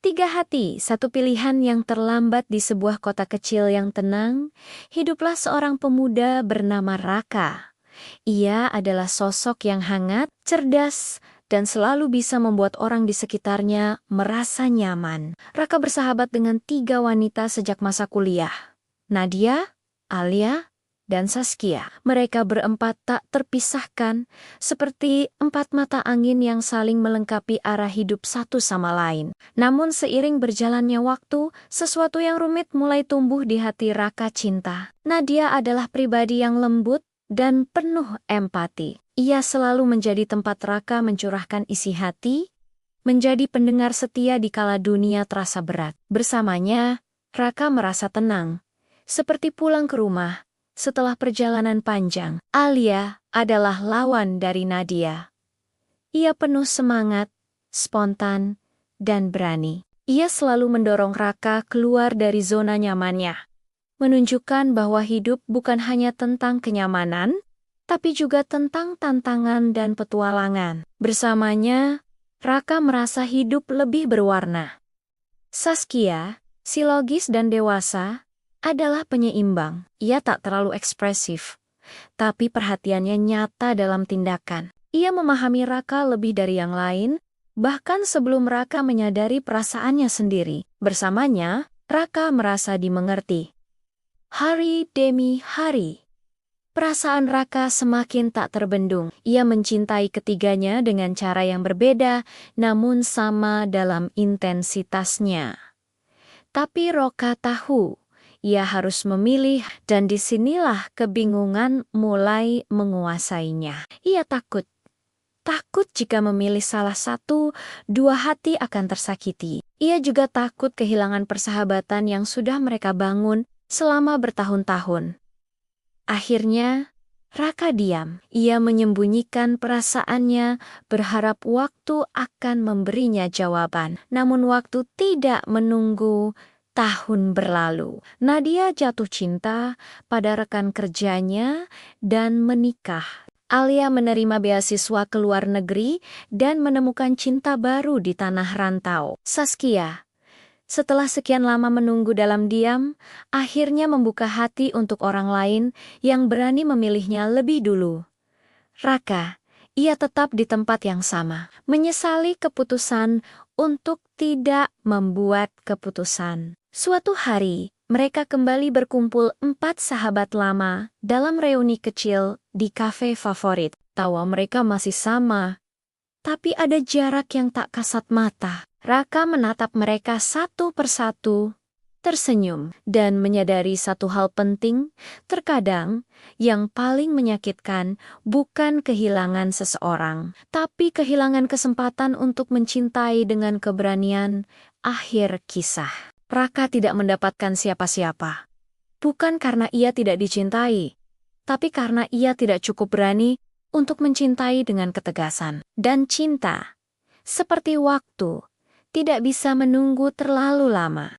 Tiga hati, satu pilihan yang terlambat di sebuah kota kecil yang tenang, hiduplah seorang pemuda bernama Raka. Ia adalah sosok yang hangat, cerdas, dan selalu bisa membuat orang di sekitarnya merasa nyaman. Raka bersahabat dengan tiga wanita sejak masa kuliah. Nadia, Alia, dan Saskia. Mereka berempat tak terpisahkan, seperti empat mata angin yang saling melengkapi arah hidup satu sama lain. Namun seiring berjalannya waktu, sesuatu yang rumit mulai tumbuh di hati Raka Cinta. Nadia adalah pribadi yang lembut dan penuh empati. Ia selalu menjadi tempat Raka mencurahkan isi hati, menjadi pendengar setia di kala dunia terasa berat. Bersamanya, Raka merasa tenang, seperti pulang ke rumah setelah perjalanan panjang. Alia adalah lawan dari Nadia. Ia penuh semangat, spontan, dan berani. Ia selalu mendorong Raka keluar dari zona nyamannya, menunjukkan bahwa hidup bukan hanya tentang kenyamanan, tapi juga tentang tantangan dan petualangan. Bersamanya, Raka merasa hidup lebih berwarna. Saskia, si logis dan dewasa, adalah penyeimbang. Ia tak terlalu ekspresif, tapi perhatiannya nyata dalam tindakan. Ia memahami Raka lebih dari yang lain, bahkan sebelum Raka menyadari perasaannya sendiri. Bersamanya, Raka merasa dimengerti. Hari demi hari, perasaan Raka semakin tak terbendung. Ia mencintai ketiganya dengan cara yang berbeda, namun sama dalam intensitasnya. Tapi Raka tahu, ia harus memilih, dan disinilah kebingungan mulai menguasainya. Ia takut jika memilih salah satu, dua hati akan tersakiti. Ia juga takut kehilangan persahabatan yang sudah mereka bangun selama bertahun-tahun. Akhirnya, Raka diam. Ia menyembunyikan perasaannya, berharap waktu akan memberinya jawaban. Namun waktu tidak menunggu. Tahun berlalu, Nadia jatuh cinta pada rekan kerjanya dan menikah. Alia menerima beasiswa ke luar negeri dan menemukan cinta baru di tanah rantau. Saskia, setelah sekian lama menunggu dalam diam, akhirnya membuka hati untuk orang lain yang berani memilihnya lebih dulu. Raka, ia tetap di tempat yang sama, menyesali keputusan untuk tidak membuat keputusan. Suatu hari, mereka kembali berkumpul empat sahabat lama dalam reuni kecil di kafe favorit. Tawa mereka masih sama, tapi ada jarak yang tak kasat mata. Raka menatap mereka satu persatu, tersenyum, dan menyadari satu hal penting. Terkadang, yang paling menyakitkan bukan kehilangan seseorang, tapi kehilangan kesempatan untuk mencintai dengan keberanian. Akhir kisah. Raka tidak mendapatkan siapa-siapa. Bukan karena ia tidak dicintai, tapi karena ia tidak cukup berani untuk mencintai dengan ketegasan. Dan cinta, seperti waktu, tidak bisa menunggu terlalu lama.